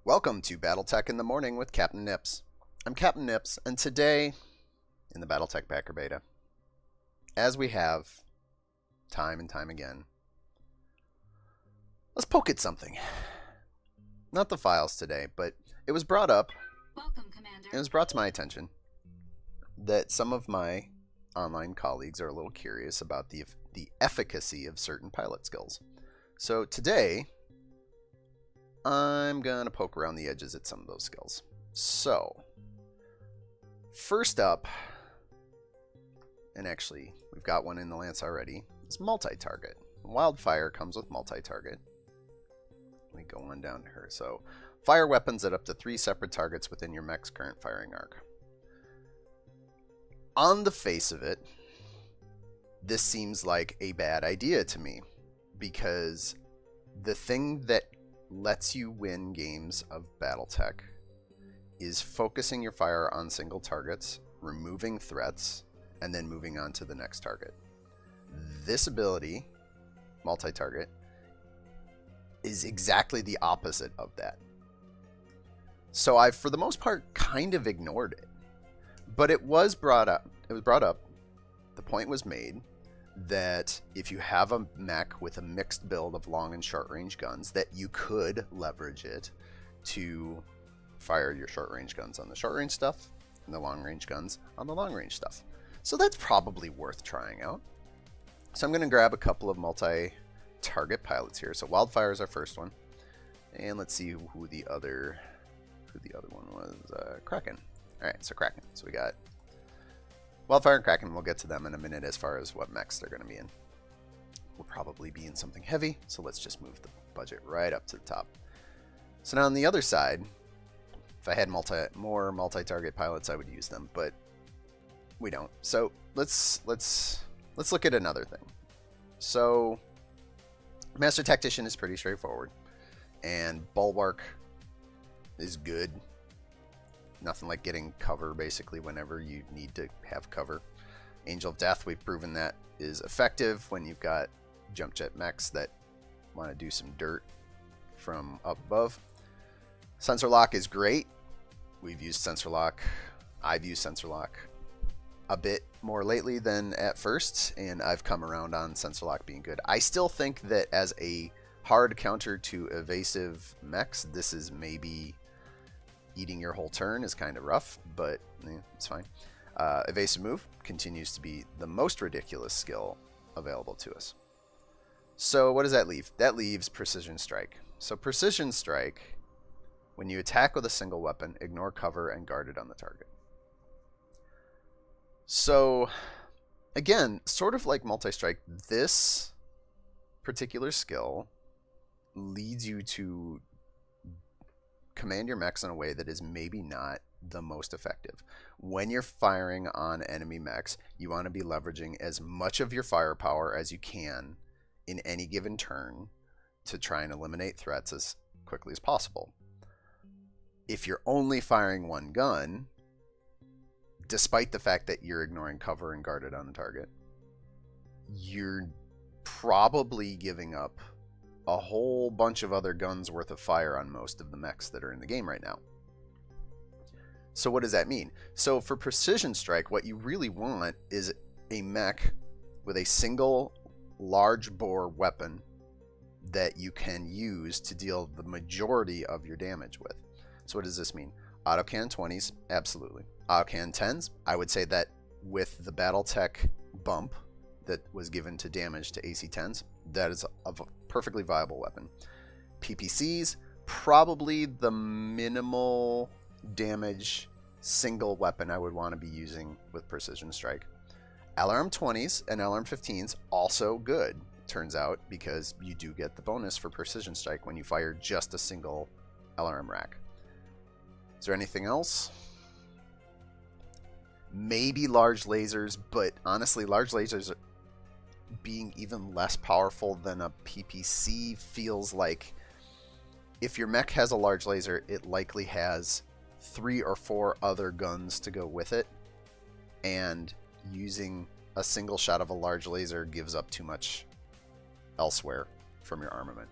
Welcome to BattleTech in the Morning with Captain Nips. I'm Captain Nips, and today, in the BattleTech Backer Beta, as we have time and time again, let's poke at something. Not the files today, but it was brought up, Welcome, Commander. it was brought to my attention that some of my online colleagues are a little curious about the efficacy of certain pilot skills. So today, I'm going to poke around the edges at some of those skills. So, first up, and actually, we've got one in the lance already, is multi-target. Wildfire comes with multi-target. Let me go on down to her. So, fire weapons at up to 3 separate targets within your mech's current firing arc. On the face of it, this seems like a bad idea to me, because the thing that lets you win games of BattleTech is focusing your fire on single targets, removing threats, and then moving on to the next target. This ability, multi-target, is exactly the opposite of that. So I've, for the most part, kind of ignored it. But it was brought up. The point was made that if you have a mech with a mixed build of long and short range guns, that you could leverage it to fire your short range guns on the short range stuff and the long range guns on the long range stuff. So that's probably worth trying out. So I'm going to grab a couple of multi-target pilots here. So Wildfire is our first one, and let's see who the other one was. Kraken. All right, so Kraken. So we got Wildfire and Kraken. We'll get to them in a minute as far as what mechs they're going to be in. We'll probably be in something heavy, so let's just move the budget right up to the top. So now on the other side, if I had more multi-target pilots, I would use them, but we don't. So let's look at another thing. So Master Tactician is pretty straightforward, and Bulwark is good. Nothing like getting cover, basically, whenever you need to have cover. Angel of Death, we've proven that is effective when you've got jump jet mechs that want to do some dirt from up above. Sensor Lock is great. We've used Sensor Lock. I've used Sensor Lock a bit more lately than at first, and I've come around on Sensor Lock being good. I still think that as a hard counter to evasive mechs, this is maybe eating your whole turn is kind of rough, but it's fine. Evasive move continues to be the most ridiculous skill available to us. So what does that leave? That leaves Precision Strike. So Precision Strike, when you attack with a single weapon, ignore cover and guard it on the target. So again, sort of like multi-strike, this particular skill leads you to command your mechs in a way that is maybe not the most effective. When you're firing on enemy mechs, you want to be leveraging as much of your firepower as you can in any given turn to try and eliminate threats as quickly as possible. If you're only firing one gun, despite the fact that you're ignoring cover and guarded on the target, you're probably giving up a whole bunch of other guns worth of fire on most of the mechs that are in the game right now. So what does that mean? So for Precision Strike, what you really want is a mech with a single large bore weapon that you can use to deal the majority of your damage with. So what does this mean? Autocan 20s, absolutely. Autocan 10s, I would say that with the BattleTech bump that was given to damage to AC 10s, that is a perfectly viable weapon. PPCs, probably the minimal damage single weapon I would want to be using with Precision Strike. LRM 20s and LRM 15s, also good, turns out, because you do get the bonus for Precision Strike when you fire just a single LRM rack. Is there anything else? Maybe large lasers, but honestly, large lasers being even less powerful than a PPC feels like if your mech has a large laser, it likely has 3 or 4 other guns to go with it, and using a single shot of a large laser gives up too much elsewhere from your armament.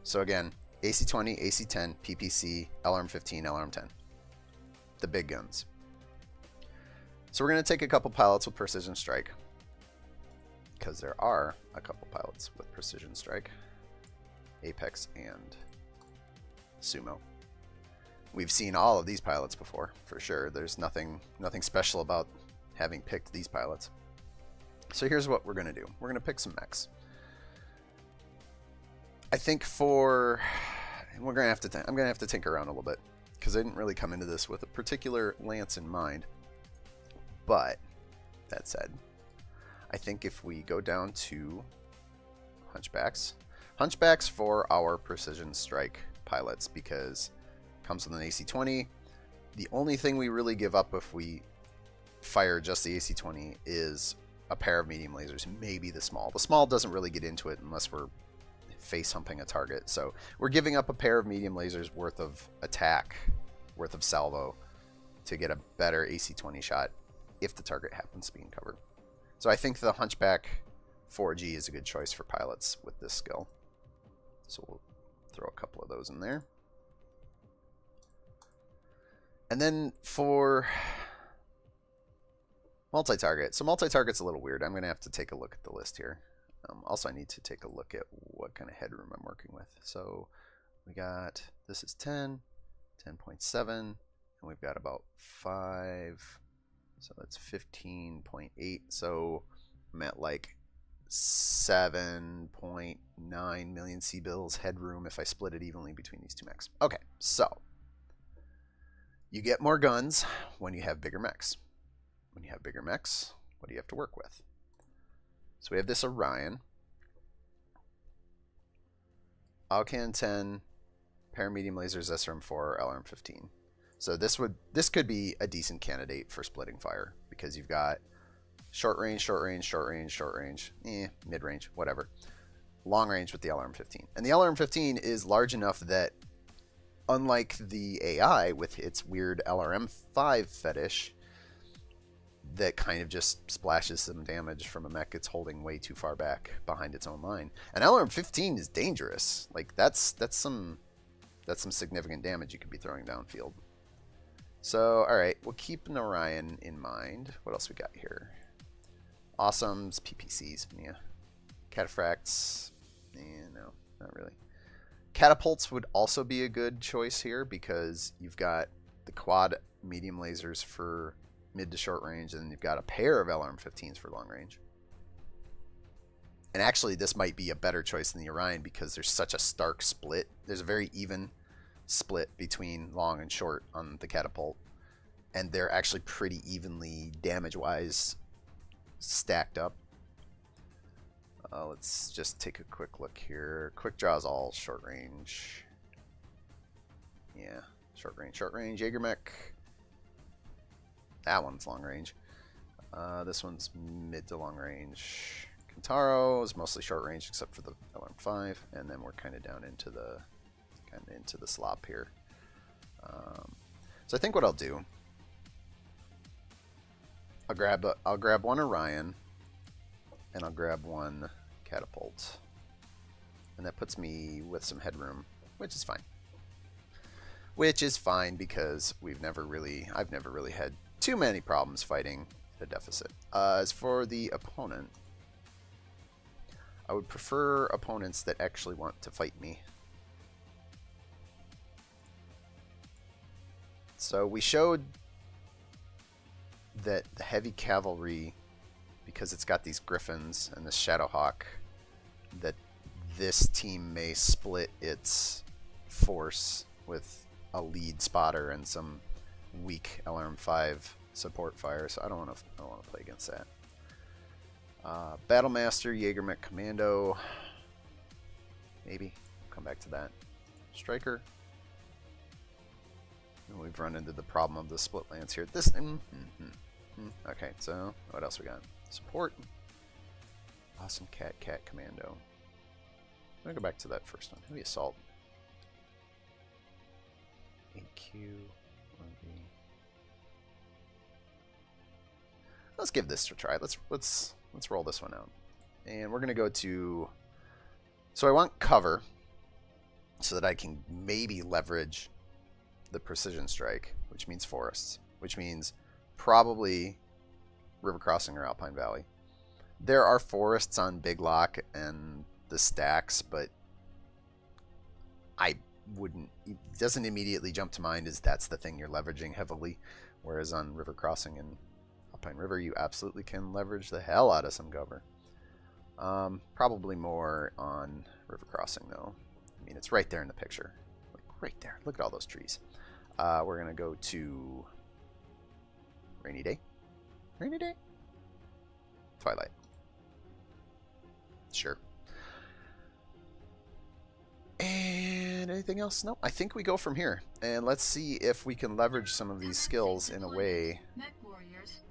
So again, AC-20, AC-10, PPC, LRM-15, LRM-10. The big guns. So we're going to take a couple pilots with Precision Strike, because there are a couple pilots with Precision Strike, Apex and Sumo. We've seen all of these pilots before, for sure. There's nothing special about having picked these pilots. So here's what we're going to do. We're going to pick some mechs. I think I'm going to have to tinker around a little bit, because I didn't really come into this with a particular lance in mind. But that said, I think if we go down to Hunchbacks for our Precision Strike pilots, because it comes with an AC-20. The only thing we really give up if we fire just the AC-20 is a pair of medium lasers, maybe the small. The small doesn't really get into it unless we're face humping a target. So we're giving up a pair of medium lasers worth of attack, worth of salvo, to get a better AC-20 shot if the target happens to be covered. So I think the Hunchback 4G is a good choice for pilots with this skill. So we'll throw a couple of those in there. And then for multi-target. So multi-target's a little weird. I'm going to have to take a look at the list here. Also, I need to take a look at what kind of headroom I'm working with. So we got, this is 10, 10.7, and we've got about 5. So that's 15.8. So I'm at like 7.9 million C-bills headroom if I split it evenly between these two mechs. Okay, so you get more guns when you have bigger mechs. When you have bigger mechs, what do you have to work with? So we have this Orion, Alcan 10, pair medium lasers, SRM4, LRM15. So this could be a decent candidate for splitting fire, because you've got short range, short range, short range, short range, mid range, whatever. Long range with the LRM15. And the LRM15 is large enough that, unlike the AI with its weird LRM5 fetish, that kind of just splashes some damage from a mech it's holding way too far back behind its own line. An LRM15 is dangerous. Like that's some significant damage you could be throwing downfield. So, all right, we'll keep an Orion in mind. What else we got here? Awesomes, PPCs, yeah. Cataphracts, no, not really. Catapults would also be a good choice here, because you've got the quad medium lasers for mid to short range, and then you've got a pair of LRM15s for long range. And actually, this might be a better choice than the Orion, because there's such a stark split. There's a very even split between long and short on the catapult, and they're actually pretty evenly damage-wise stacked up. Let's just take a quick look here. Quick Draw's all short range. Yeah, short range. Jaeger mech. That one's long range. This one's mid to long range. Kentaro is mostly short range except for the LRM5, and then we're kind of down into the slop here. So I think what I'll do, I'll grab one Orion, and I'll grab one catapult, and that puts me with some headroom, which is fine. Because I've never really had too many problems fighting the deficit. As for the opponent, I would prefer opponents that actually want to fight me. So we showed that the heavy cavalry, because it's got these Griffins and this Shadowhawk, that this team may split its force with a lead spotter and some weak LRM5 support fire, so I don't want to play against that. Battlemaster, Jägermech Commando, maybe. Come back to that. Striker. And we've run into the problem of the split lance here. Okay, so what else we got? Support. Awesome Cat Commando. I'm gonna go back to that first one. Maybe Assault. AQ. Let's give this a try. Let's roll this one out. And we're gonna go to, so I want cover. so that I can maybe leverage the precision strike, which means forests, which means probably River Crossing or Alpine Valley. There are forests on Big Lock and the stacks, but I wouldn't, it doesn't immediately jump to mind as that's the thing you're leveraging heavily, whereas on River Crossing and Alpine River you absolutely can leverage the hell out of some cover. Probably more on River Crossing though. I mean, it's right there in the picture, like right there. Look at all those trees. We're gonna go to Rainy Day. Rainy Day? Twilight. Sure. And anything else? No, I think we go from here. And let's see if we can leverage some of these skills in a way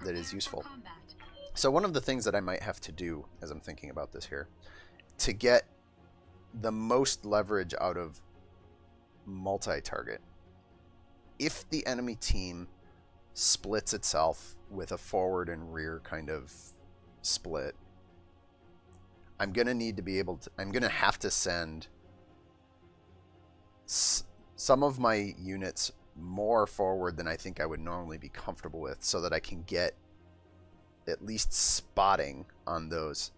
that is useful. So one of the things that I might have to do as I'm thinking about this here, to get the most leverage out of multi-target, if the enemy team splits itself with a forward and rear kind of split, I'm going to need to be able to, I'm going to have to send some of my units more forward than I think I would normally be comfortable with, so that I can get at least spotting on those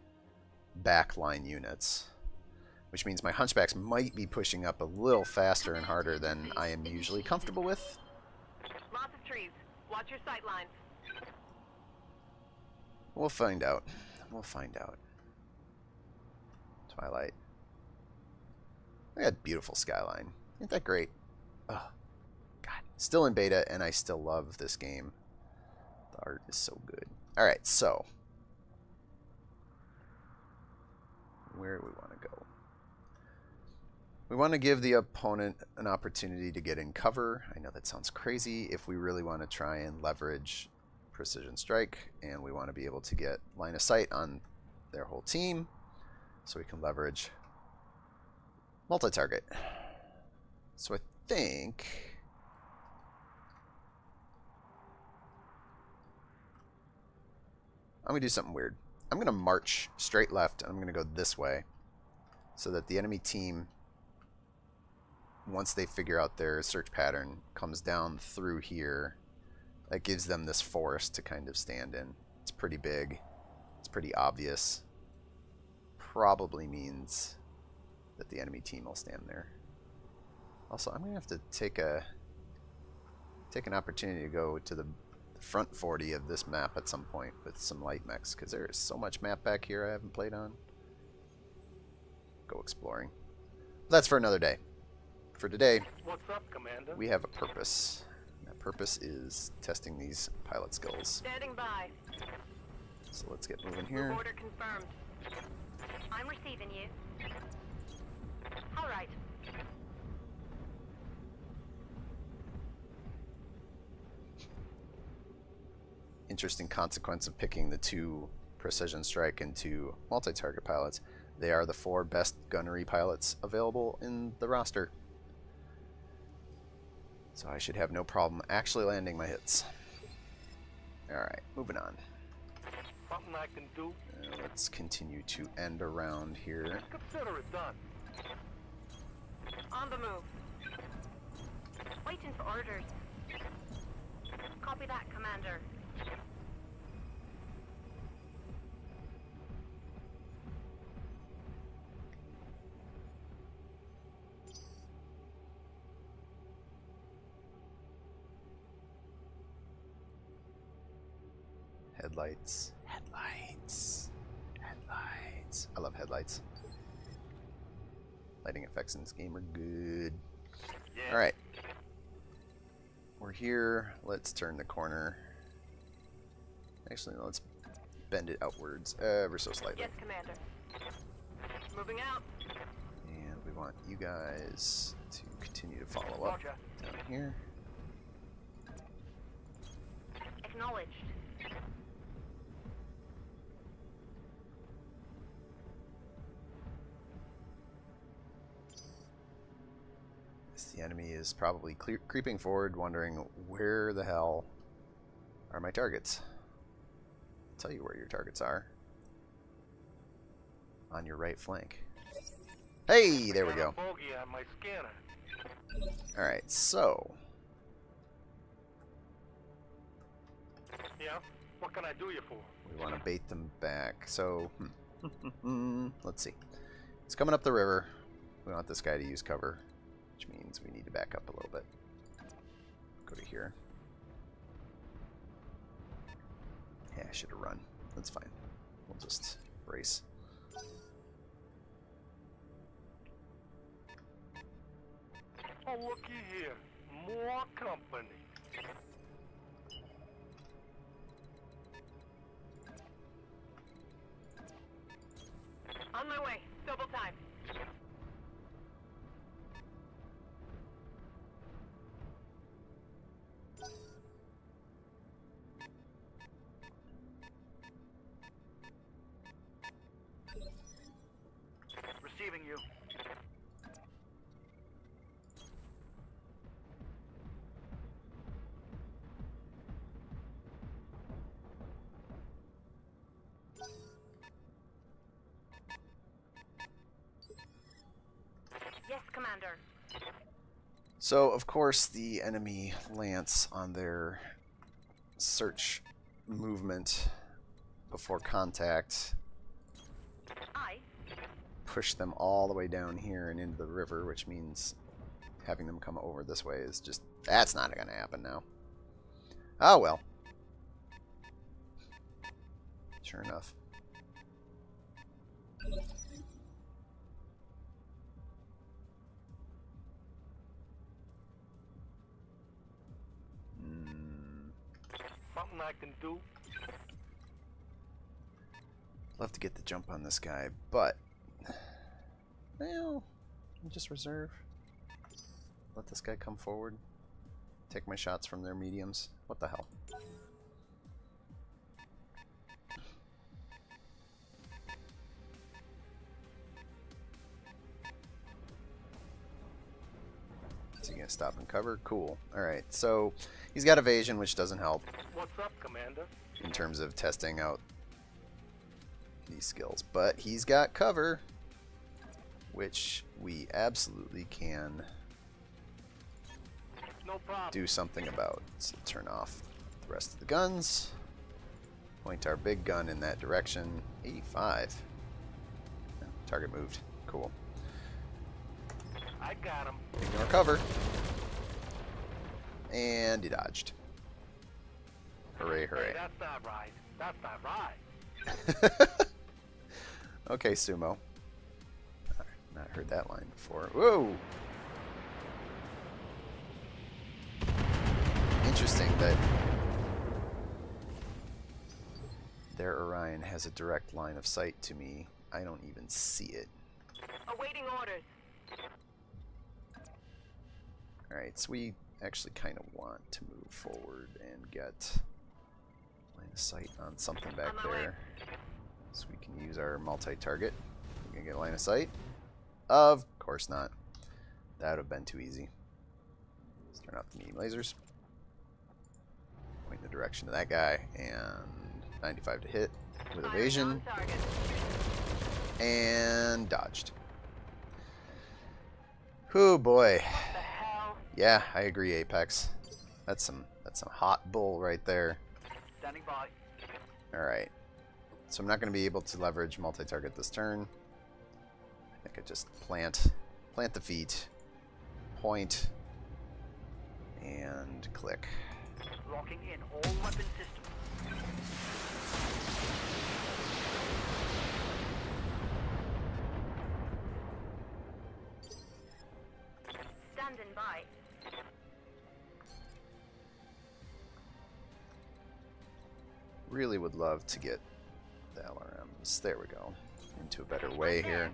backline units, which means my hunchbacks might be pushing up a little faster and harder than I am usually comfortable with. Lots of trees. Watch your sight lines. We'll find out. We'll find out. Twilight. I got beautiful skyline. Ain't that great? Oh, God. Still in beta, and I still love this game. The art is so good. Alright, so. Where do we want to go? We want to give the opponent an opportunity to get in cover. I know that sounds crazy. If we really want to try and leverage precision strike, and we want to be able to get line of sight on their whole team, so we can leverage multi-target. So I think I'm going to do something weird. I'm going to march straight left, and I'm going to go this way, so that the enemy team, once they figure out their search pattern, comes down through here. That gives them this forest to kind of stand in. It's pretty big. It's pretty obvious. Probably means that the enemy team will stand there. Also, I'm going to have to take an opportunity to go to the front 40 of this map at some point with some light mechs, because there is so much map back here I haven't played on. Go exploring. That's for another day. For today, what's up, Commander? We have a purpose. That purpose is testing these pilot skills. Standing by. So let's get moving here. Order confirmed. I'm receiving you. All right. Interesting consequence of picking the 2 precision strike and 2 multi-target pilots. They are the 4 best gunnery pilots available in the roster. So I should have no problem actually landing my hits. Alright, moving on. Something I can do? Let's continue to end around here. Consider it done. On the move. Waiting for orders. Copy that, Commander. Headlights. Headlights. Headlights. I love headlights. Lighting effects in this game are good. Yeah. Alright. We're here. Let's turn the corner. Actually, let's bend it outwards ever so slightly. Yes, Commander. Moving out. And we want you guys to continue to follow up Roger. down here. Acknowledged. The enemy is probably creeping forward, wondering where the hell are my targets. I'll tell you where your targets are. On your right flank. Hey, there we I got go. a bogey on my scanner. Alright, so... Yeah? What can I do you for? we want to bait them back. So, let's see. It's coming up the river. We want this guy to use cover, which means we need to back up a little bit. Go to here. Yeah, I should have run. That's fine. We'll just brace. Oh, looky here. More company. On my way. Double time. Receiving you. Yes, Commander. So, of course, the enemy lance on their search movement before contact I. push them all the way down here and into the river, which means having them come over this way is just... that's not going to happen now. Oh, well. Sure enough. Something I can do? Love to get the jump on this guy, but... well, just reserve. Let this guy come forward. Take my shots from their mediums. What the hell? Is he gonna stop and cover? Cool. Alright, so he's got evasion, which doesn't help What's up, Commander? in terms of testing out these skills. But he's got cover, which we absolutely can No problem. do something about. So turn off the rest of the guns. Point our big gun in that direction. 85. Target moved. Cool. I got him. Ignore cover. And he dodged. Hooray, Hey, hooray. that's not right. That's not right. Okay, Sumo. I've not heard that line before. Whoa! Interesting that their Orion has a direct line of sight to me. I don't even see it. Awaiting orders. Alright, so we actually kind of want to move forward and get line of sight on something back On my way. there. So we can use our multi-target. We can get line of sight? Of course not. That would have been too easy. Let's turn off the medium lasers. Point in the direction of that guy, and 95 to hit with Firing evasion, on target. and dodged. Oh boy. The hell? Yeah, I agree, Apex. That's some hot bull right there. Standing by. Alright. So I'm not going to be able to leverage multi-target this turn. I think I just plant the feet, point, and click. Locking in all weapon systems. Standing by. Really would love to get the LRMs. There we go. Into a better way here.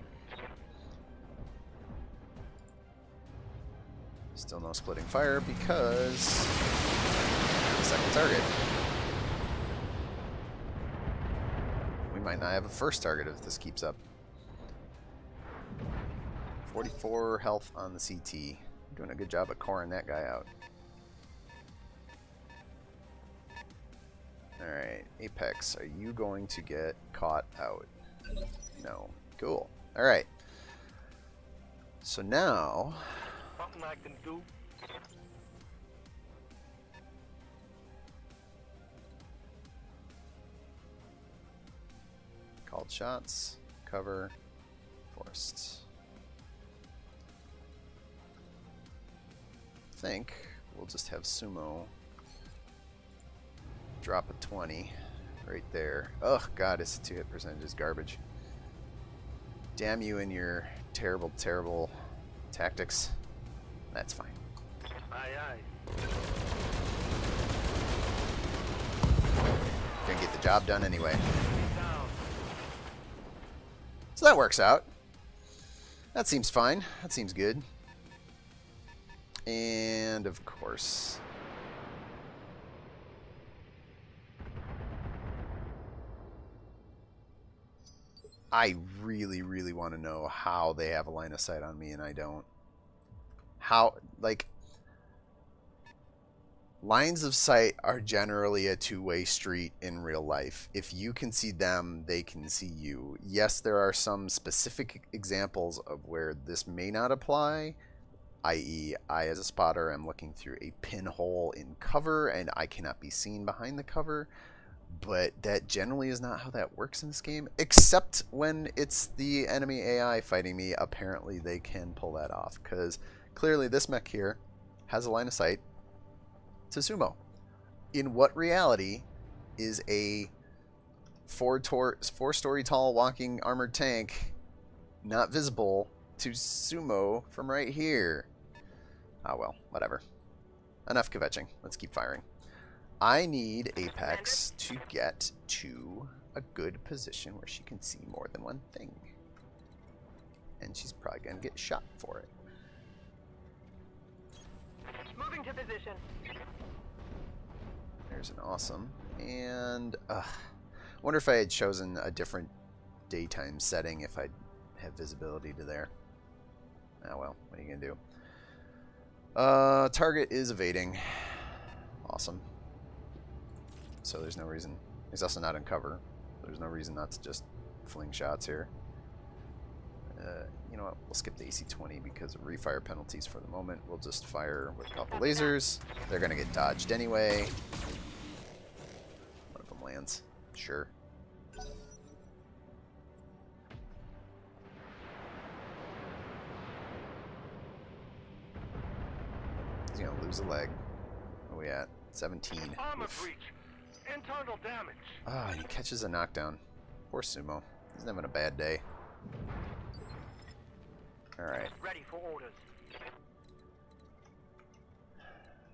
Still no splitting fire because second target. We might not have a first target if this keeps up. 44 health on the CT. Doing a good job of coring that guy out. Alright, Apex, are you going to get caught out? No. Cool. Alright. So now, Something I can do. called shots, cover, forced. I think we'll just have Sumo drop a 20 right there. Oh god, his 2-hit percentage is garbage. Damn you and your terrible, terrible tactics. That's fine. Aye, aye. Gonna get the job done anyway. Down. So that works out. That seems fine. That seems good. And of course, I really, really want to know how they have a line of sight on me and I don't. How, like, lines of sight are generally a two-way street in real life. If you can see them, they can see you. Yes, there are some specific examples of where this may not apply, i.e., I as a spotter am looking through a pinhole in cover and I cannot be seen behind the cover. But that generally is not how that works in this game, except when it's the enemy AI fighting me. Apparently they can pull that off, because clearly this mech here has a line of sight to Sumo. In what reality is a four-story tall walking armored tank not visible to Sumo from right here? Oh well, whatever. Enough kvetching. Let's keep firing. I need Apex to get to a good position where she can see more than one thing. And she's probably going to get shot for it. Moving to position. There's an awesome. And I wonder if I had chosen a different daytime setting if I'd have visibility to there. Oh well, what are you going to do? Target is evading. Awesome. So there's no reason. He's also not in cover. There's no reason not to just fling shots here. You know what? We'll skip the AC-20 because of refire penalties for the moment. We'll just fire with a couple lasers. They're going to get dodged anyway. One of them lands. Sure. He's going to lose a leg. Where are we at? 17. Armor Oof. breach. Internal damage. Ah, he catches a knockdown. Poor Sumo. He's having a bad day. Alright. Ready for orders.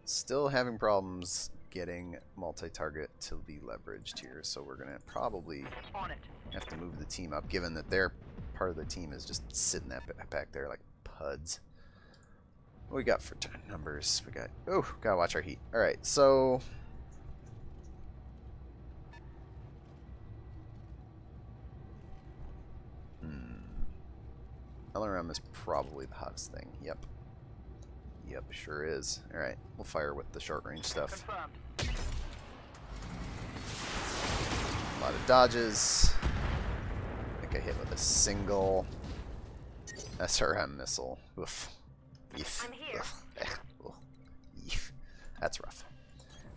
Still having problems getting multi-target to be leveraged here, so we're going to probably On it. have to move the team up, given that their part of the team is just sitting that back there like puds. What we got for numbers? We got... Oh, gotta watch our heat. Alright, so... LRM is probably the hottest thing. Yep. Yep, sure is. Alright, we'll fire with the short range stuff. Confirmed. A lot of dodges. I think I hit with a single SRM missile. Oof. Eef. I'm here. Ugh. Ugh. Eef. That's rough.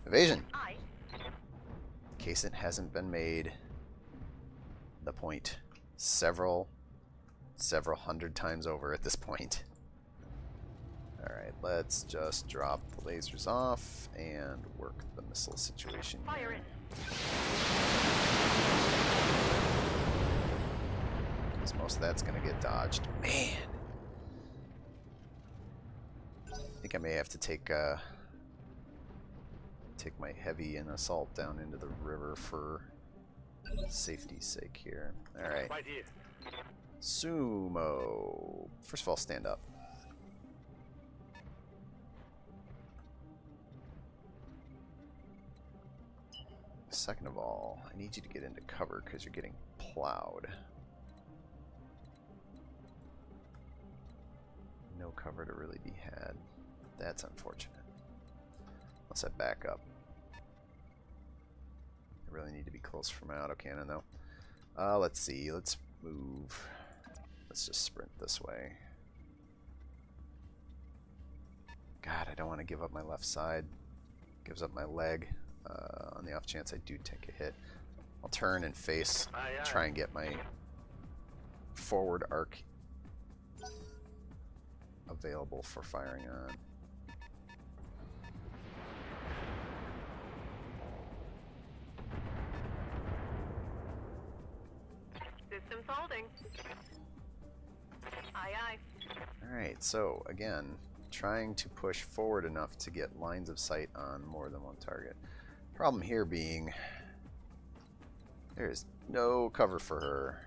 Evasion. I. In case it hasn't been made the point several hundred times over at this point. Alright, let's just drop the lasers off and work the missile situation Fire here. in. Because most of that's going to get dodged. Man! I think I may have to take my heavy and assault down into the river for safety's sake here. Alright. Right here. Sumo. First of all, stand up. Second of all, I need you to get into cover because you're getting plowed. No cover to really be had. That's unfortunate. Unless I back up. I really need to be close for my autocannon though. Let's see. Let's move. Let's just sprint this way. God, I don't want to give up my left side. Gives up my leg. On the off chance I do take a hit. I'll turn and face. Aye, aye. Try and get my forward arc available for firing on. Systems holding. Aye, aye. Alright, so again, trying to push forward enough to get lines of sight on more than one target. Problem here being there is no cover for her.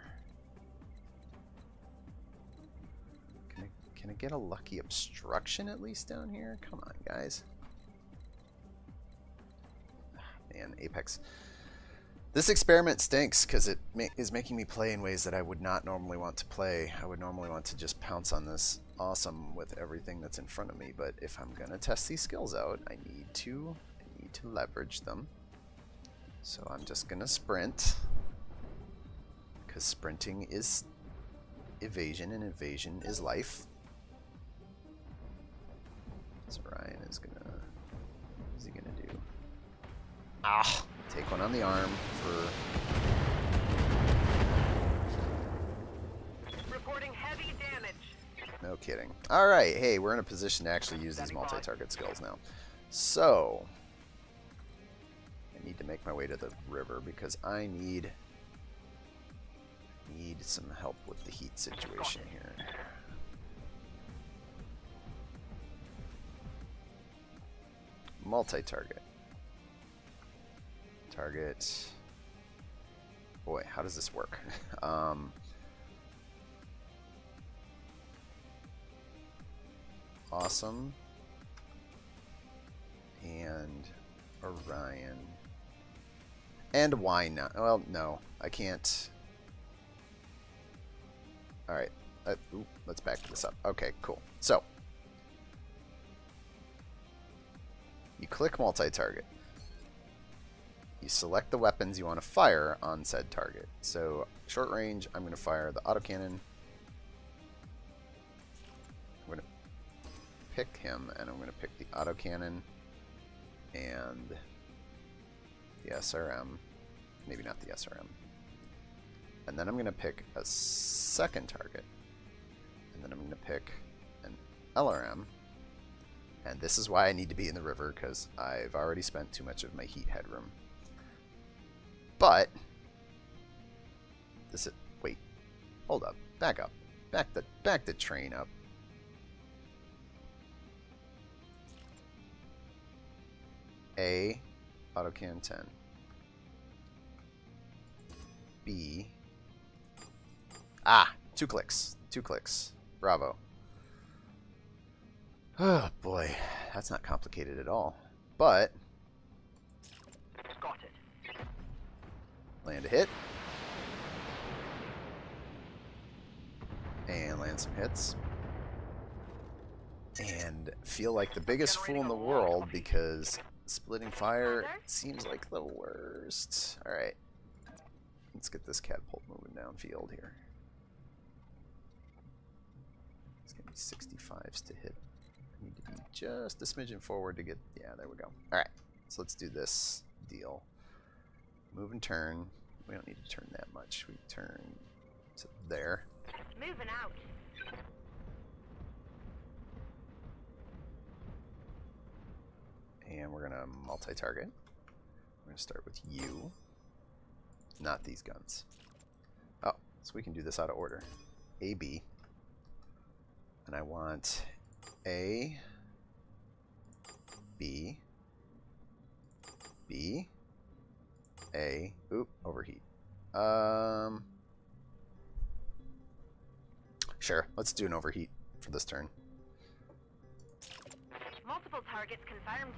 Can I get a lucky obstruction at least down here? Come on, guys. Man, Apex. This experiment stinks because it is making me play in ways that I would not normally want to play. I would normally want to just pounce on this awesome with everything that's in front of me. But if I'm gonna test these skills out, I need to leverage them. So I'm just gonna sprint, because sprinting is evasion and evasion is life. So Ryan is gonna, what's he gonna do? Ah, take one on the arm for. Reporting heavy damage. No kidding. All right, hey, we're in a position to actually use these multi-target skills now. So I need to make my way to the river because I need some help with the heat situation here. Multi-target. Target. Boy, how does this work? Awesome. And Orion. And why not? Well, no, I can't. Alright, let's back this up. Okay, cool. So, you click multi-target. You select the weapons you want to fire on said target. So, short range, I'm going to fire the autocannon. I'm going to pick him, and I'm going to pick the autocannon and the SRM. Maybe not the SRM. And then I'm going to pick a second target. And then I'm going to pick an LRM. And this is why I need to be in the river, because I've already spent too much of my heat headroom. But this is, wait, hold up, back up, back the train up. A, autocan 10. B, two clicks, bravo. Oh boy, that's not complicated at all. But Got it. land a hit. And land some hits. And feel like the biggest fool in the world because splitting fire seems like the worst. Alright. Let's get this catapult moving downfield here. It's going to be 65s to hit. I need to be just a smidgen forward to get... Yeah, there we go. Alright. So let's do this deal. Move and turn. We don't need to turn that much. We turn to there. Moving out. And we're going to multi-target. We're going to start with you. Not these guns. Oh, so we can do this out of order. A, B. And I want A, B, B, A, oop, overheat. Sure, let's do an overheat for this turn. Multiple targets confirmed.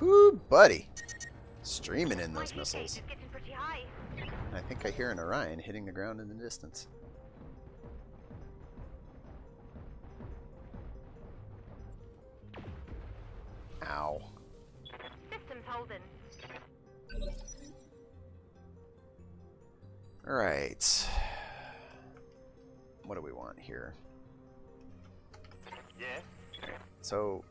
Whoo, buddy. Streaming in My those heat gauge missiles. is getting pretty high. I think I hear an Orion hitting the ground in the distance. Ow. Systems holding. Alright. What do we want here? Yeah, So,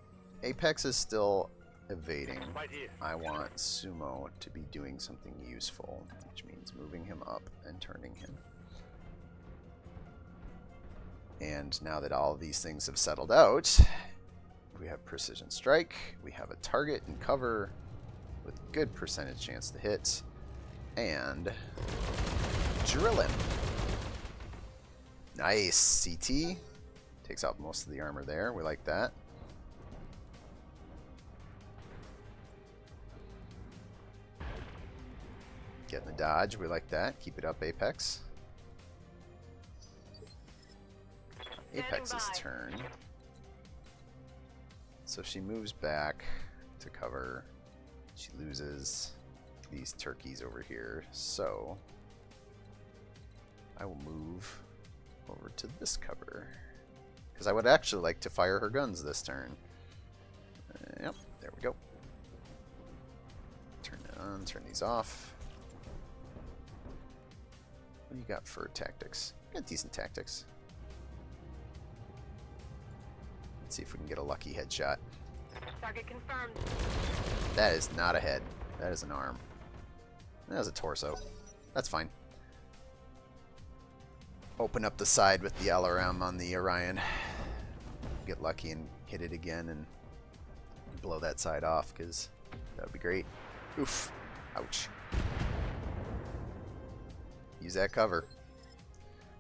Apex is still evading. right here. I want Sumo to be doing something useful, which means moving him up and turning him. And now that all of these things have settled out, we have Precision Strike, we have a target and cover with good percentage chance to hit, and drill him. Nice. CT. Takes out most of the armor there. We like that. Getting the dodge. We like that. Keep it up, Apex. Apex's turn. So she moves back to cover. She loses these turkeys over here. So I will move over to this cover. Because I would actually like to fire her guns this turn. Yep, there we go. Turn that on, turn these off. What do you got for tactics? Got decent tactics. Let's see if we can get a lucky headshot. Target confirmed. That is not a head. That is an arm. That is a torso. That's fine. Open up the side with the LRM on the Orion. Get lucky and hit it again and blow that side off, because that would be great. Oof. Ouch. Use that cover.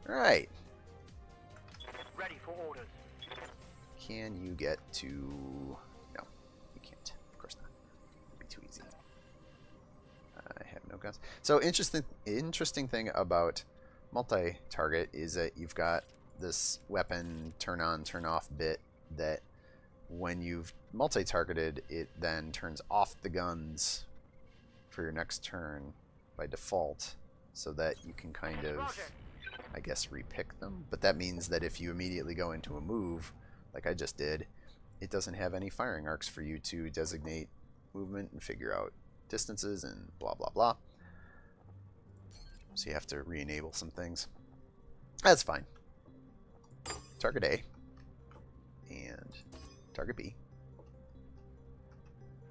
Alright. Ready for orders. Can you get to... No, you can't. Of course not. It'd be too easy. I have no guns. So interesting thing about multi-target is that you've got this weapon turn on, turn off bit that when you've multi-targeted, it then turns off the guns for your next turn by default, so that you can kind of, I guess, repick them. But that means that if you immediately go into a move, like I just did, it doesn't have any firing arcs for you to designate movement and figure out distances and blah blah blah. So you have to re-enable some things. That's fine. Target A and target B.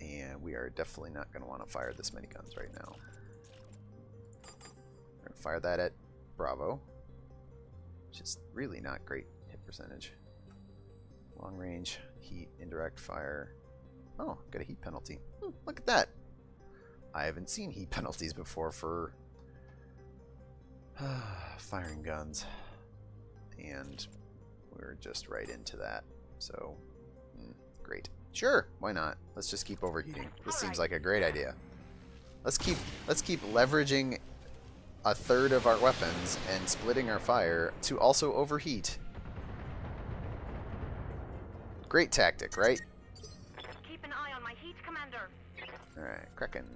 And we are definitely not going to want to fire this many guns right now. We're going to fire that at Bravo, which is really not great hit percentage. Long range, heat, indirect fire. Oh, got a heat penalty. Look at that. I haven't seen heat penalties before for firing guns. And we're just right into that. So, great. Sure, why not? Let's just keep overheating. This seems like a great idea. Let's keep leveraging a third of our weapons and splitting our fire to also overheat. Great tactic, right? Keep an eye on my heat, Commander. Alright, Kraken.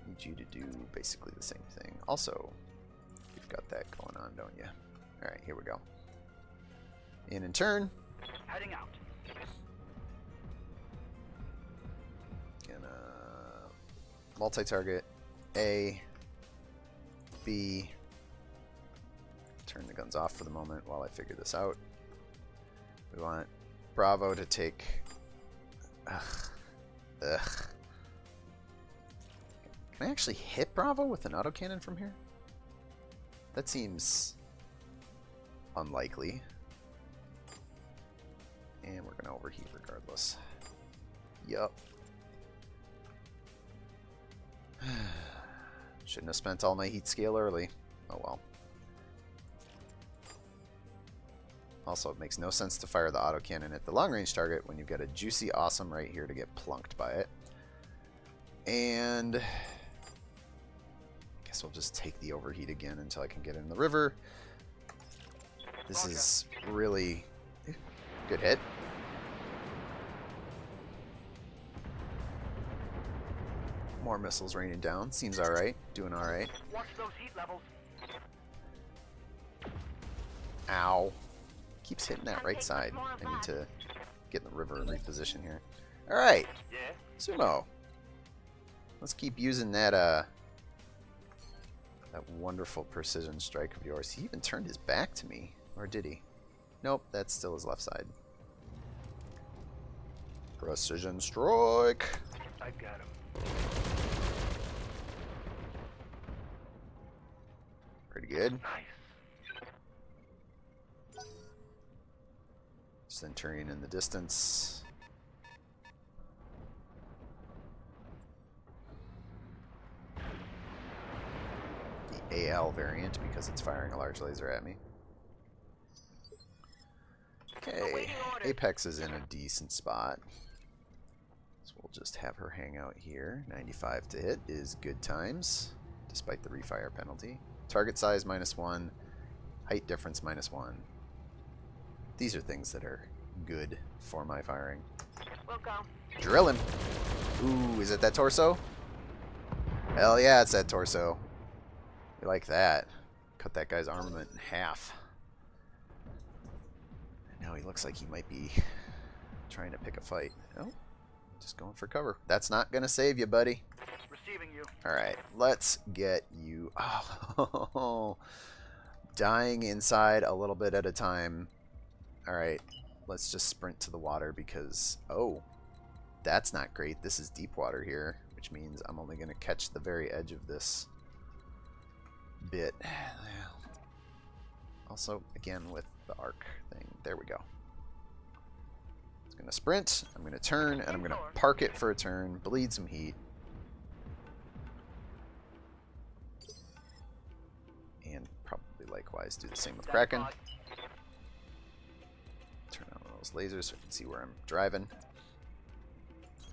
Need you to do basically the same thing. Also, you've got that going on, don't you? Alright, here we go. In turn. Heading out. Gonna multi-target A, B. Turn the guns off for the moment while I figure this out. We want Bravo to take... Ugh. Can I actually hit Bravo with an autocannon from here? That seems unlikely. And we're going to overheat regardless. Yup. Shouldn't have spent all my heat scale early. Oh well. Also, it makes no sense to fire the autocannon at the long-range target when you've got a juicy awesome right here to get plunked by it. And I guess we'll just take the overheat again until I can get in the river. This is really good hit. More missiles raining down. Seems alright. Doing alright. Watch those heat levels. Ow. Keeps hitting that right side. I need to get in the river and reposition here. Alright. Yeah. Sumo. Let's keep using that That wonderful precision strike of yours. He even turned his back to me. Or did he? Nope, that's still his left side. Precision strike. I got him. Pretty good. Nice. Centurion in the distance. The AL variant because it's firing a large laser at me. Okay, Apex is in a decent spot. So we'll just have her hang out here. 95 to hit is good times, despite the refire penalty. Target size -1, height difference -1. These are things that are good for my firing. We'll go. Drill him! Ooh, is it that torso? Hell yeah, it's that torso. We like that. Cut that guy's armament in half. Now he looks like he might be trying to pick a fight. Oh, just going for cover. That's not going to save you, buddy. Receiving you. Alright, let's get you... Oh, dying inside a little bit at a time. Alright, let's just sprint to the water because... Oh, that's not great. This is deep water here, which means I'm only going to catch the very edge of this bit. Also, again, with the arc thing. There we go. It's going to sprint. I'm going to turn, and I'm going to park it for a turn. Bleed some heat. And probably likewise do the same with Kraken. Turn on those lasers so I can see where I'm driving.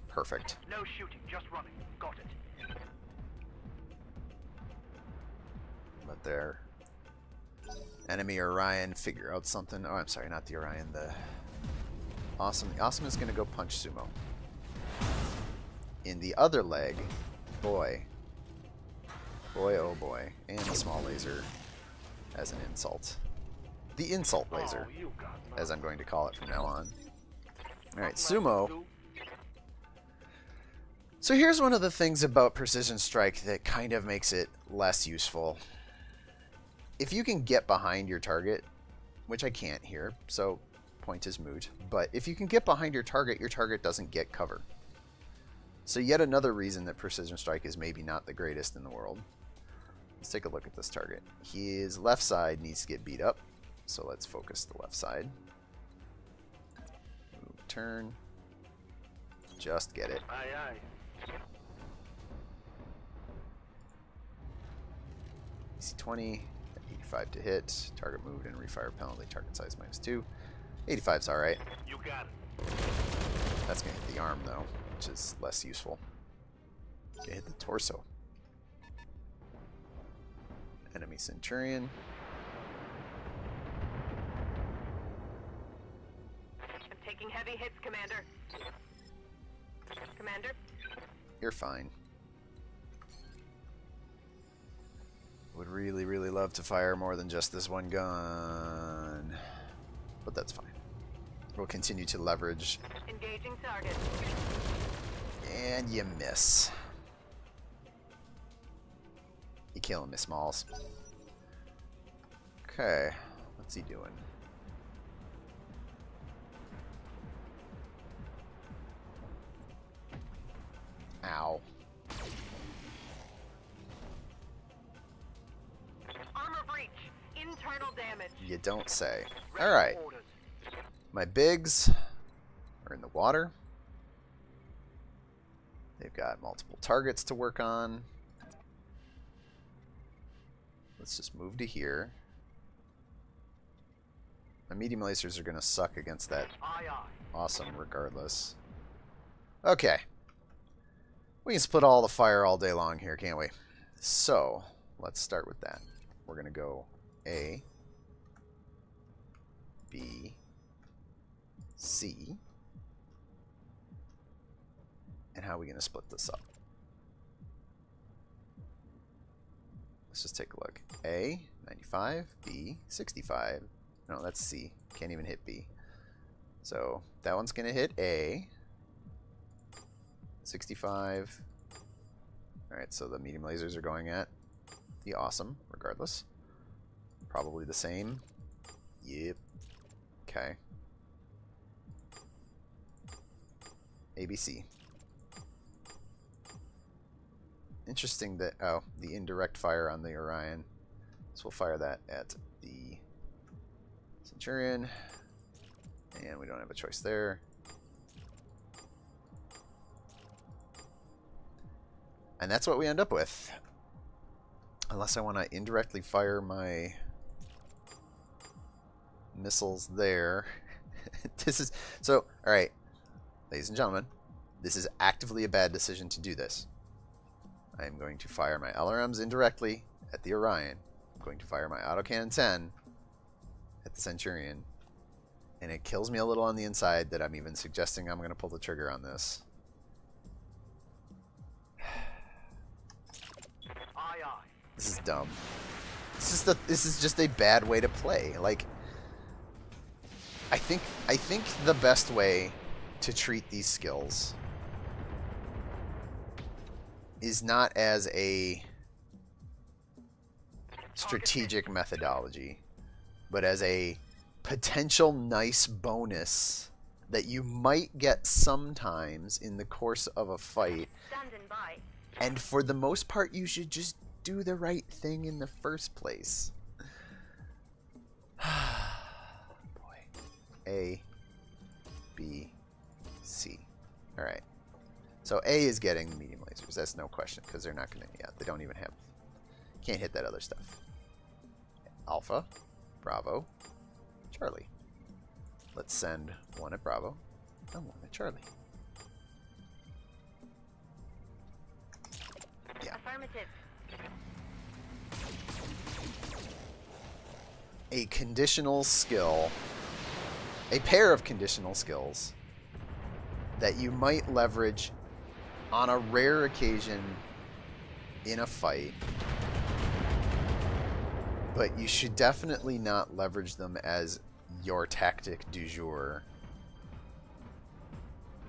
Perfect. No shooting, just running. Got it. Let their enemy Orion figure out something. Oh, I'm sorry, not the Orion. The Awesome. The Awesome is going to go punch Sumo. In the other leg, boy. Boy, oh boy. And the small laser as an insult. The insult laser, Oh, you got me. as I'm going to call it from now on. Alright, Sumo. So here's one of the things about Precision Strike that kind of makes it less useful. If you can get behind your target, which I can't here, so point is moot, but if you can get behind your target doesn't get cover. So yet another reason that Precision Strike is maybe not the greatest in the world. Let's take a look at this target. His left side needs to get beat up, so let's focus the left side. Move, turn. Just get it. Aye, aye. AC 20, 85 to hit, target moved and refire penalty, target size -2. 85's alright. You got it. That's going to hit the arm though, which is less useful. Okay, hit the torso. Enemy Centurion. I'm taking heavy hits, Commander. Commander? You're fine. Would really, really love to fire more than just this one gun. But that's fine. We'll continue to leverage. Engaging target. And you miss. You killing me, Smalls. Okay. What's he doing? Ow. Armor breach. Internal damage. You don't say. Ready Alright. for orders. My bigs are in the water. They've got multiple targets to work on. Let's just move to here. My medium lasers are going to suck against that Aye, aye. awesome regardless. Okay. We can split all the fire all day long here, can't we? So, let's start with that. We're going to go A, B, C. And how are we going to split this up? Let's just take a look. A, 95, B, 65. No, that's C. Can't even hit B. So that one's going to hit A. 65. Alright, so the medium lasers are going at be awesome, regardless. Probably the same. Yep. Okay. ABC. Interesting that... Oh, the indirect fire on the Orion. So we'll fire that at the Centurion. And we don't have a choice there. And that's what we end up with. Unless I want to indirectly fire my missiles there. This is... So, alright. Ladies and gentlemen, this is actively a bad decision to do this. I am going to fire my LRMs indirectly at the Orion. I'm going to fire my autocannon 10 at the Centurion. And it kills me a little on the inside that I'm even suggesting I'm going to pull the trigger on this. Aye, aye. This is dumb. This is just a bad way to play. Like, I think the best way to treat these skills is not as a strategic methodology, but as a potential nice bonus that you might get sometimes in the course of a fight. Standing by. And for the most part, you should just do the right thing in the first place. Boy. A, B, C. Alright. So A is getting the medium lasers. That's no question, because they're not going to... Yeah, they don't even have... Can't hit that other stuff. Alpha, Bravo, Charlie. Let's send one at Bravo and one at Charlie. Yeah. Affirmative. A conditional skill, a pair of conditional skills that you might leverage on a rare occasion in a fight, but you should definitely not leverage them as your tactic du jour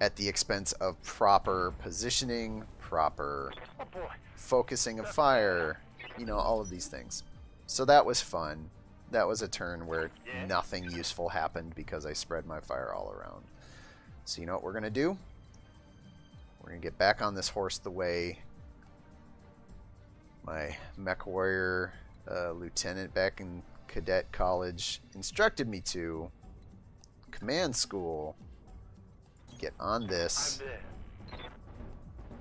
at the expense of proper positioning, proper Oh boy. focusing of fire, you know, all of these things. So that was fun. That was a turn where nothing useful happened because I spread my fire all around. So you know what we're going to do? We're going to get back on this horse the way my mech warrior lieutenant back in cadet college instructed me to. Command school. Get on this. I'm there.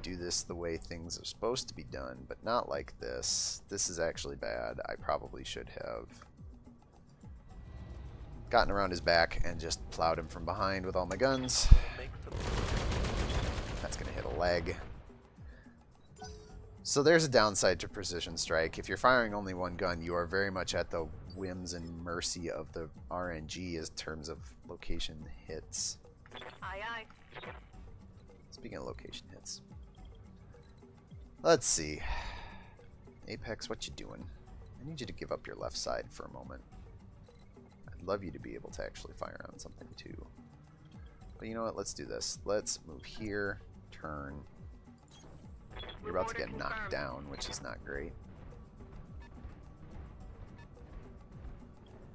Do this the way things are supposed to be done, but not like this. This is actually bad. I probably should have gotten around his back and just plowed him from behind with all my guns. That's going to hit a leg. So there's a downside to precision strike. If you're firing only one gun, you are very much at the whims and mercy of the RNG in terms of location hits. Aye, aye. Speaking of location hits. Let's see. Apex, what you doing? I need you to give up your left side for a moment. I'd love you to be able to actually fire on something too. But you know what? Let's do this. Let's move here, turn. You're about to get knocked down, which is not great.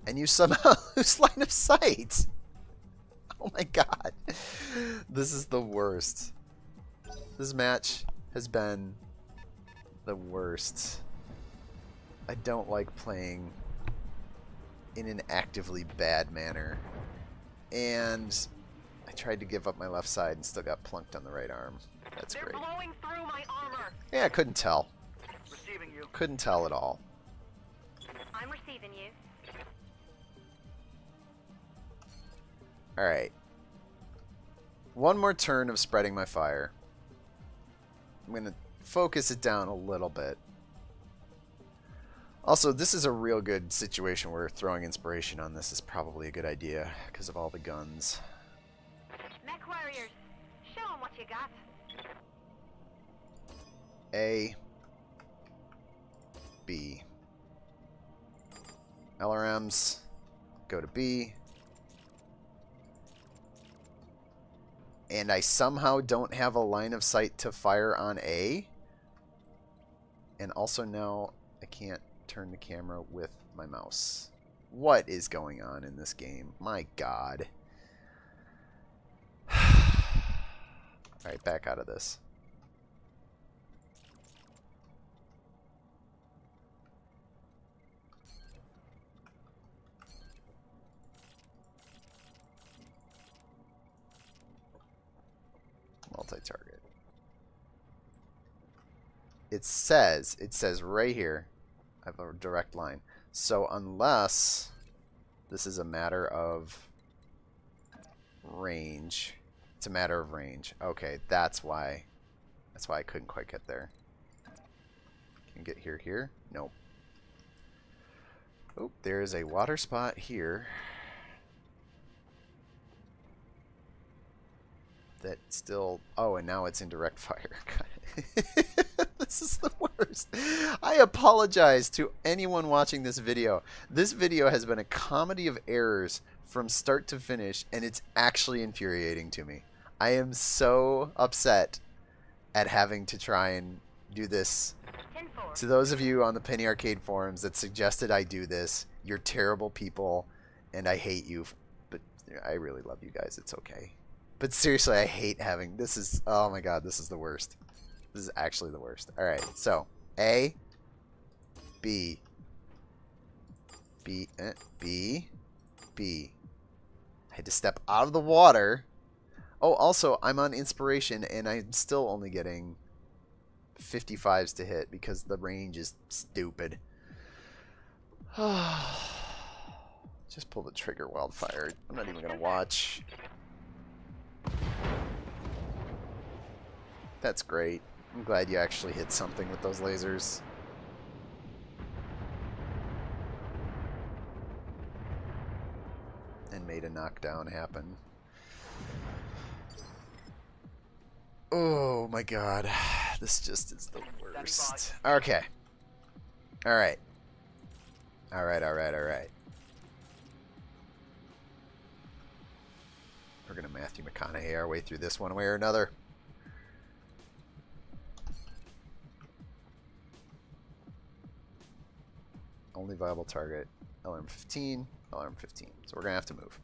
And you somehow lose line of sight! Oh my god. This is the worst. This match has been the worst. I don't like playing in an actively bad manner. And I tried to give up my left side and still got plunked on the right arm. That's They're great. blowing through my armor. Yeah, I couldn't tell. Receiving you. Couldn't tell at all. I'm receiving you. Alright. One more turn of spreading my fire. I'm going to focus it down a little bit. Also, this is a real good situation where throwing inspiration on this is probably a good idea because of all the guns. Mech warriors, show 'em what you got. A. B. LRMs go to B. And I somehow don't have a line of sight to fire on A. And also now I can't turn the camera with my mouse. What is going on in this game? My God. Alright, back out of this. Multi-target. It says right here, I have a direct line. So unless this is a matter of range, it's a matter of range. Okay, that's why I couldn't quite get there. Can get here? Nope. Oh, there's a water spot here. That still... Oh, and now it's in direct fire. This is the worst. I apologize to anyone watching this video. This video has been a comedy of errors from start to finish, and it's actually infuriating to me. I am so upset at having to try and do this. To those of you on the Penny Arcade forums that suggested I do this, you're terrible people, and I hate you. But I really love you guys. It's okay. But seriously, I hate having... This is... Oh my god, this is the worst. This is actually the worst. Alright, so... A. B. B. B. B. I had to step out of the water. Oh, also, I'm on inspiration, and I'm still only getting 55s to hit because the range is stupid. Just pull the trigger, Wildfire. I'm not even going to watch... That's great. I'm glad you actually hit something with those lasers. And made a knockdown happen. Oh my god. This just is the worst. Okay. Alright. Alright. We're gonna Matthew McConaughey our way through this one way or another. Only viable target, LRM 15, LRM 15. So we're gonna have to move.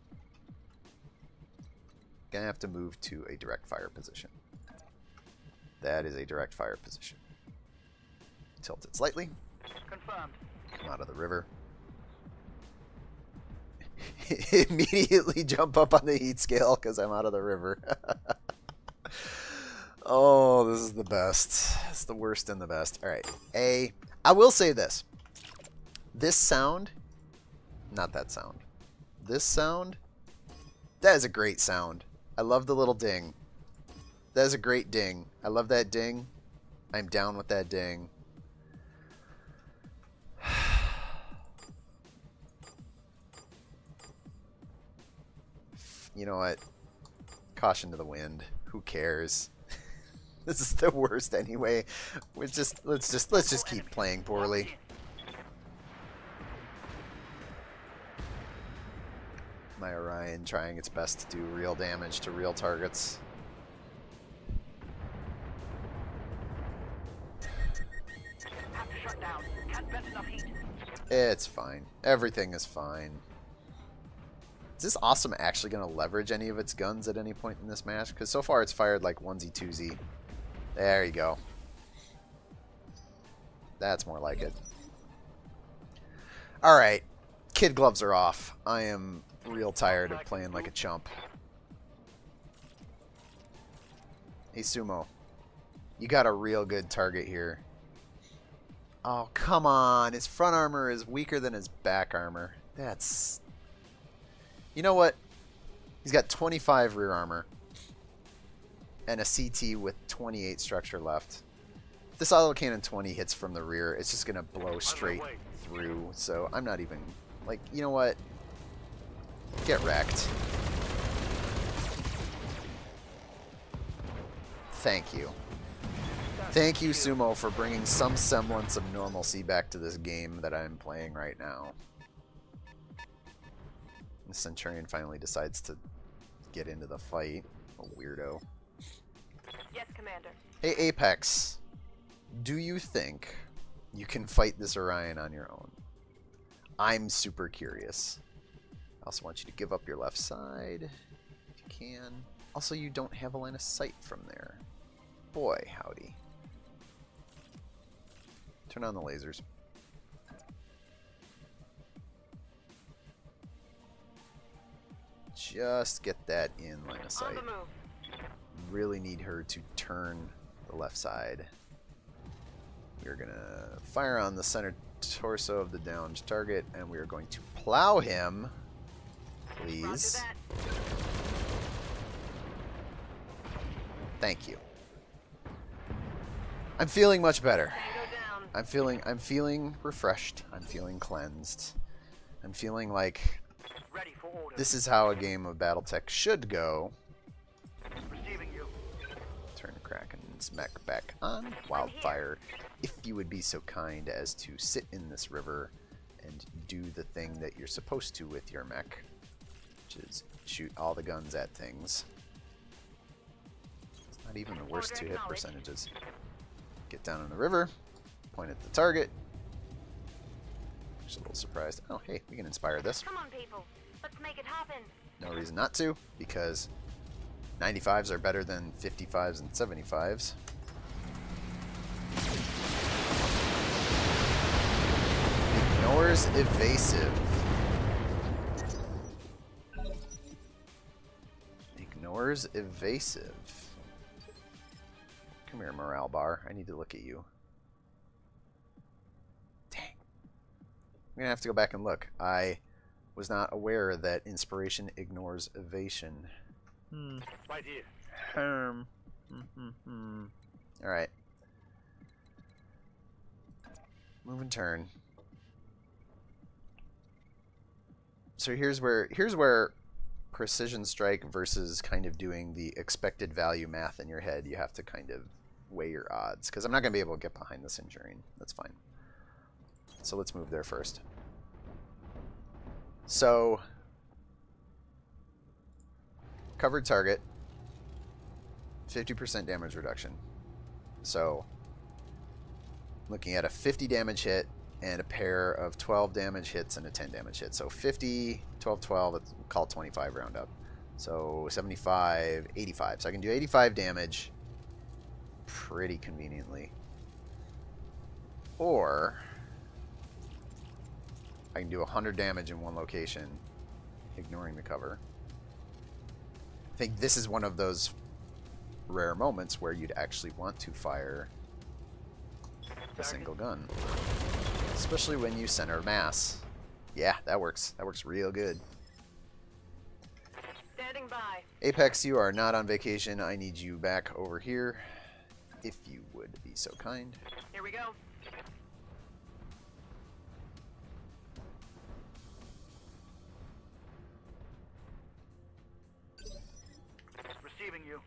Gonna have to move to a direct fire position. That is a direct fire position. Tilt it slightly. Confirmed. Come out of the river. Immediately jump up on the heat scale because I'm out of the river. Oh, this is the best. It's the worst and the best. Alright. I will say this. This sound, not that sound. This sound, that is a great sound. I love the little ding. That is a great ding. I love that ding. I'm down with that ding. You know what? Caution to the wind. Who cares? This is the worst anyway. Let's just keep playing poorly. My Orion trying its best to do real damage to real targets. It's fine. Everything is fine. Is this awesome actually going to leverage any of its guns at any point in this match? Because so far it's fired like onesie twosie. There you go. That's more like it. Alright. Kid gloves are off. I am real tired of playing like a chump. Hey, Sumo. You got a real good target here. Oh, come on. His front armor is weaker than his back armor. That's... You know what? He's got 25 rear armor. And a CT with 28 structure left. If this autocannon 20 hits from the rear, it's just going to blow straight through. So I'm not even... Like, you know what? Get wrecked. Thank you. Thank you, Sumo, for bringing some semblance of normalcy back to this game that I'm playing right now. The Centurion finally decides to get into the fight. A weirdo. Yes, Commander. Hey, Apex. Do you think You can fight this Orion on your own. I'm super curious. I also want you to give up your left side if you can. Also, you don't have a line of sight from there. Boy, howdy. Turn on the lasers. Just get that in line of sight. Really need her to turn the left side. We're gonna fire on the center torso of the downed target, and we are going to plow him. Please. Thank you. I'm feeling much better. I'm feeling refreshed. I'm feeling cleansed. I'm feeling like this is how a game of BattleTech should go. Turn Kraken's mech back on. Wildfire, if you would be so kind as to sit in this river and do the thing that you're supposed to with your mech, which is shoot all the guns at things. It's not even the worst 2-hit percentages. Get down in the river, point at the target. Just a little surprised. Oh, hey, we can inspire this. Come on, people. Let's make it happen. No reason not to, because 95s are better than 55s and 75s. Ignores evasive. Ignores evasive. Come here, morale bar. I need to look at you. Dang. I'm going to have to go back and look. I was not aware that inspiration ignores evasion. Right here. Alright. Move and turn. So here's where precision strike versus kind of doing the expected value math in your head, you have to kind of weigh your odds, because I'm not going to be able to get behind this Injuring. That's fine. So let's move there first. So, covered target, 50% damage reduction. So, looking at a 50 damage hit and a pair of 12 damage hits and a 10 damage hit. So 50, 12, 12, let's call it 25 round up. So 75, 85. So I can do 85 damage pretty conveniently. Or I can do 100 damage in one location, ignoring the cover. I think this is one of those rare moments where you'd actually want to fire a single gun. Especially when you center mass. Yeah, that works. That works real good. Standing by. Apex, you are not on vacation. I need you back over here, if you would be so kind. Here we go. Receiving you.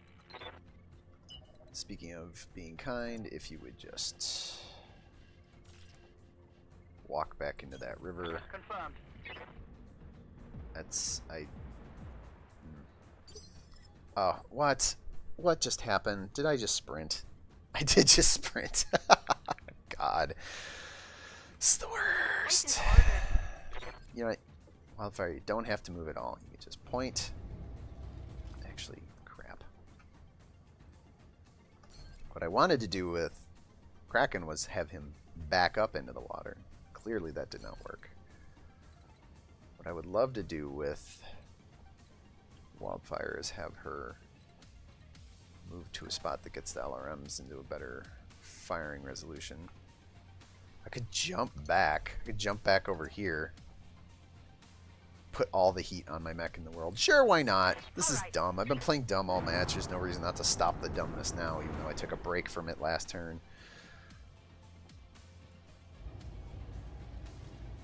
Speaking of being kind, if you would just walk back into that river. Confirmed. That's... Oh, what? What just happened? Did I just sprint? I did just sprint. God. It's the worst. You know what? Wildfire, you don't have to move at all. You can just point. Actually, crap. What I wanted to do with Kraken was have him back up into the water. Clearly that did not work. What I would love to do with Wildfire is have her move to a spot that gets the LRMs into a better firing resolution. I could jump back. I could jump back over here. Put all the heat on my mech in the world. Sure, why not? This is dumb. I've been playing dumb all match. There's no reason not to stop the dumbness now, even though I took a break from it last turn.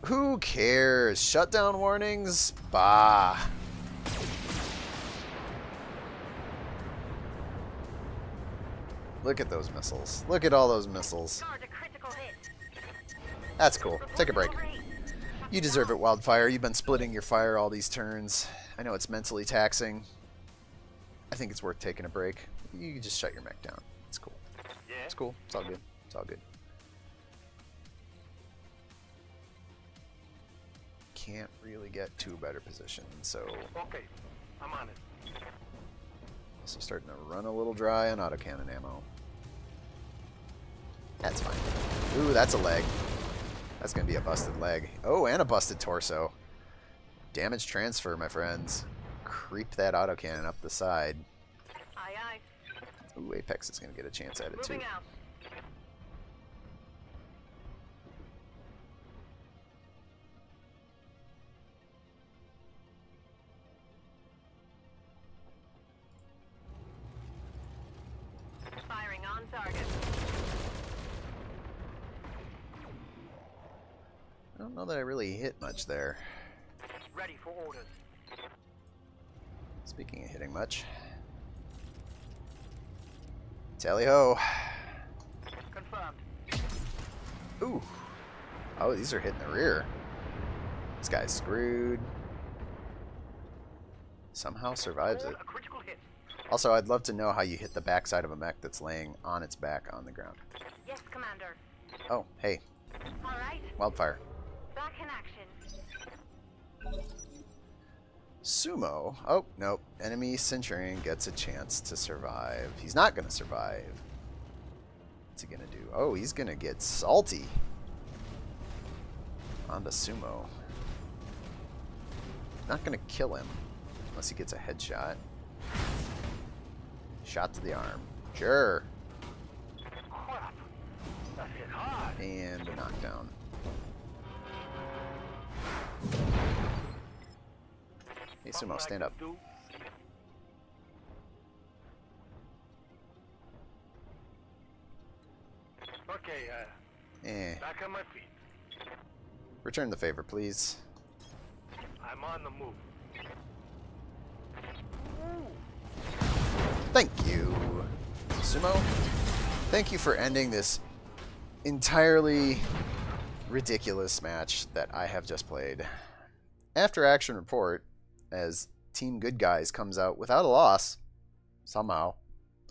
Who cares? Shutdown warnings? Bah. Look at those missiles. Look at all those missiles. That's cool. Take a break. You deserve it, Wildfire. You've been splitting your fire all these turns. I know it's mentally taxing. I think it's worth taking a break. You can just shut your mech down. It's cool. Yeah. It's cool. It's all good. It's all good. can't really get to a better position, so Okay, I'm on it. also starting to run a little dry on autocannon ammo. That's fine. Ooh, that's a leg. That's going to be a busted leg. Oh, and a busted torso. Damage transfer, my friends. Creep that autocannon up the side. Aye, aye. Ooh, Apex is going to get a chance at it, too. Moving out. Firing on target. I don't know that I really hit much there. Ready for orders. Speaking of hitting much. Tally-ho. Confirmed. Ooh. Oh, these are hitting the rear. This guy's screwed. Somehow survives it. A critical hit. Also, I'd love to know how you hit the backside of a mech that's laying on its back on the ground. Yes, Commander. Oh, hey. All right. Wildfire. Back in action. Sumo. Oh, nope. Enemy Centurion gets a chance to survive. He's not going to survive. What's he going to do? Oh, he's going to get salty. Onto Sumo. Not going to kill him unless he gets a headshot. Shot to the arm. Sure. Crap. That hit hard. And a knockdown. Hey, Sumo, stand up. Do. Okay, back on my feet. Return the favor, please. I'm on the move. Thank you, Sumo. Thank you for ending this entirely ridiculous match that I have just played. After action report, as Team Good Guys comes out without a loss, somehow.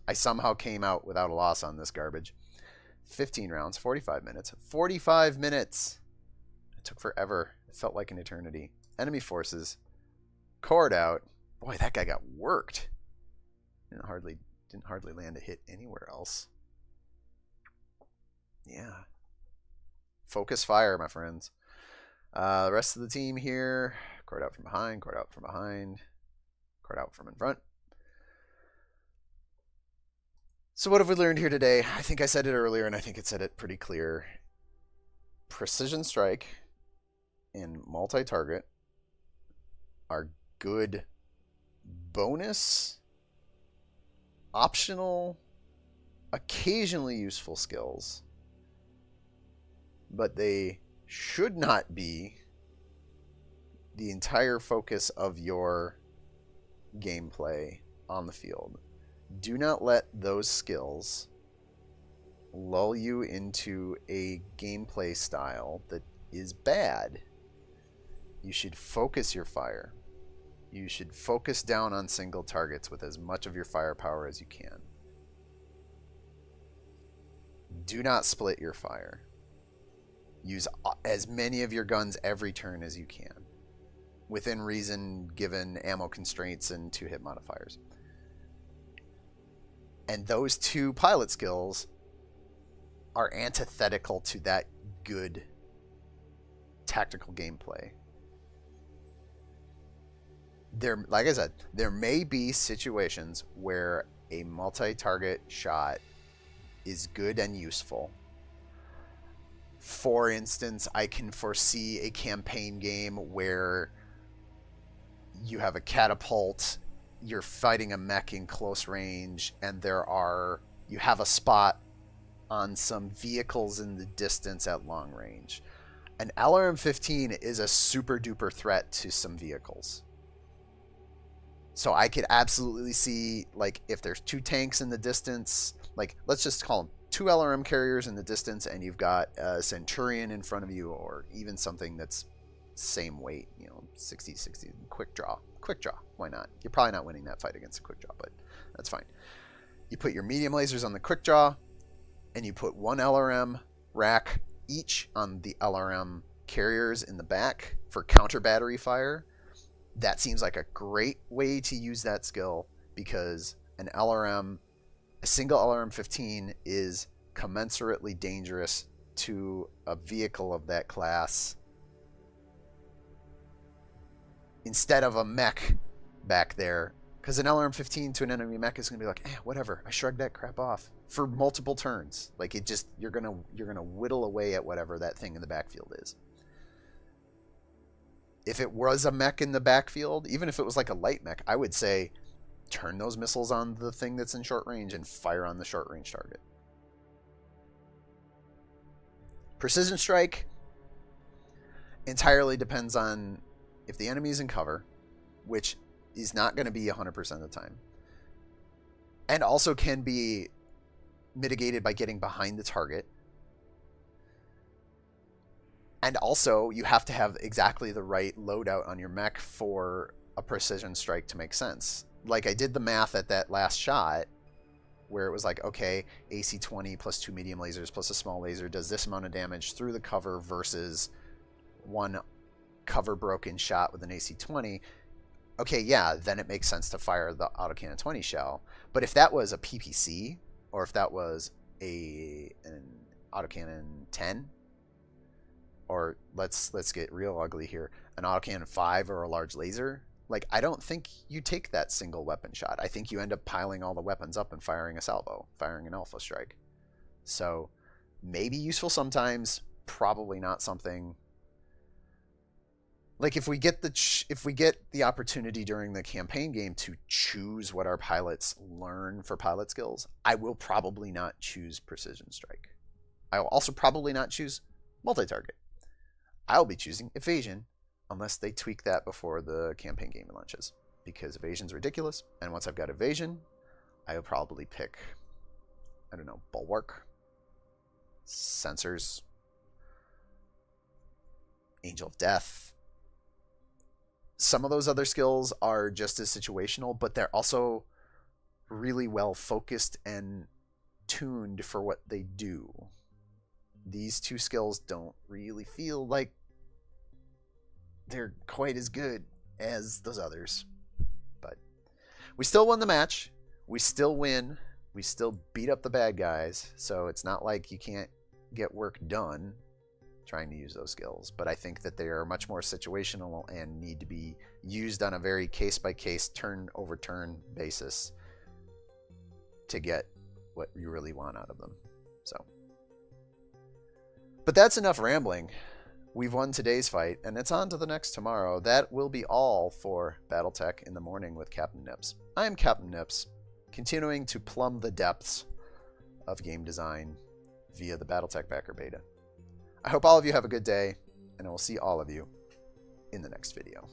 I somehow came out without a loss on this garbage. 15 rounds, 45 minutes. 45 minutes! It took forever. It felt like an eternity. Enemy forces. Cored out. Boy, that guy got worked. Didn't hardly land a hit anywhere else. Yeah. Focus fire, my friends. The rest of the team here. Cored out from behind, cored out from behind, cored out from in front. So what have we learned here today? I think I said it earlier, and I think it said it pretty clear. Precision strike and multi-target are good bonus, optional, occasionally useful skills, but they should not be the entire focus of your gameplay on the field. Do not let those skills lull you into a gameplay style that is bad. You should focus your fire. You should focus down on single targets with as much of your firepower as you can. Do not split your fire. Use as many of your guns every turn as you can, within reason, given ammo constraints and 2-hit modifiers. And those two pilot skills are antithetical to that good tactical gameplay. Like I said, there may be situations where a multi-target shot is good and useful. For instance, I can foresee a campaign game where you have a catapult, you're fighting a mech in close range, and you have a spot on some vehicles in the distance at long range. An LRM-15 is a super duper threat to some vehicles. So I could absolutely see, like, if there's 2 tanks in the distance, like, let's just call them 2 LRM carriers in the distance, and you've got a Centurion in front of you, or even something that's same weight, 60, quick draw, why not? You're probably not winning that fight against a quick draw, but that's fine. You put your medium lasers on the quick draw, and you put 1 LRM rack each on the LRM carriers in the back for counter battery fire, that seems like a great way to use that skill, because a single LRM-15 is commensurately dangerous to a vehicle of that class instead of a mech back there, because an LRM-15 to an enemy mech is going to be like, whatever, I shrugged that crap off for multiple turns. Like, it just, you're gonna whittle away at whatever that thing in the backfield is. If it was a mech in the backfield, even if it was like a light mech, I would say turn those missiles on the thing that's in short range and fire on the short range target. Precision strike entirely depends on if the enemy is in cover, which is not going to be 100% of the time, and also can be mitigated by getting behind the target. And also, you have to have exactly the right loadout on your mech for a precision strike to make sense. Like, I did the math at that last shot where it was like, okay, AC-20 plus 2 medium lasers plus a small laser does this amount of damage through the cover versus one cover broken shot with an AC-20. Okay, yeah, then it makes sense to fire the autocannon 20 shell. But if that was a PPC, or if that was an autocannon 10, or let's get real ugly here, an autocannon 5 or a large laser, like, I don't think you take that single weapon shot. I think you end up piling all the weapons up and firing a salvo, firing an alpha strike. So maybe useful sometimes, probably not something. Like, if we get the opportunity during the campaign game to choose what our pilots learn for pilot skills, I will probably not choose precision strike. I will also probably not choose multi-target. I'll be choosing evasion, unless they tweak that before the campaign game launches, because evasion's ridiculous. And once I've got evasion, I will probably pick, I don't know, bulwark, sensors, angel of death. Some of those other skills are just as situational, but they're also really well focused and tuned for what they do. These two skills don't really feel like they're quite as good as those others. But we still won the match. We still win. We still beat up the bad guys. So it's not like you can't get work done trying to use those skills. But I think that they are much more situational and need to be used on a very case-by-case, turn-over-turn basis to get what you really want out of them. So, but that's enough rambling. We've won today's fight, and it's on to the next tomorrow. That will be all for BattleTech in the Morning with Captain Nips. I am Captain Nips, continuing to plumb the depths of game design via the BattleTech Backer Beta. I hope all of you have a good day, and I will see all of you in the next video.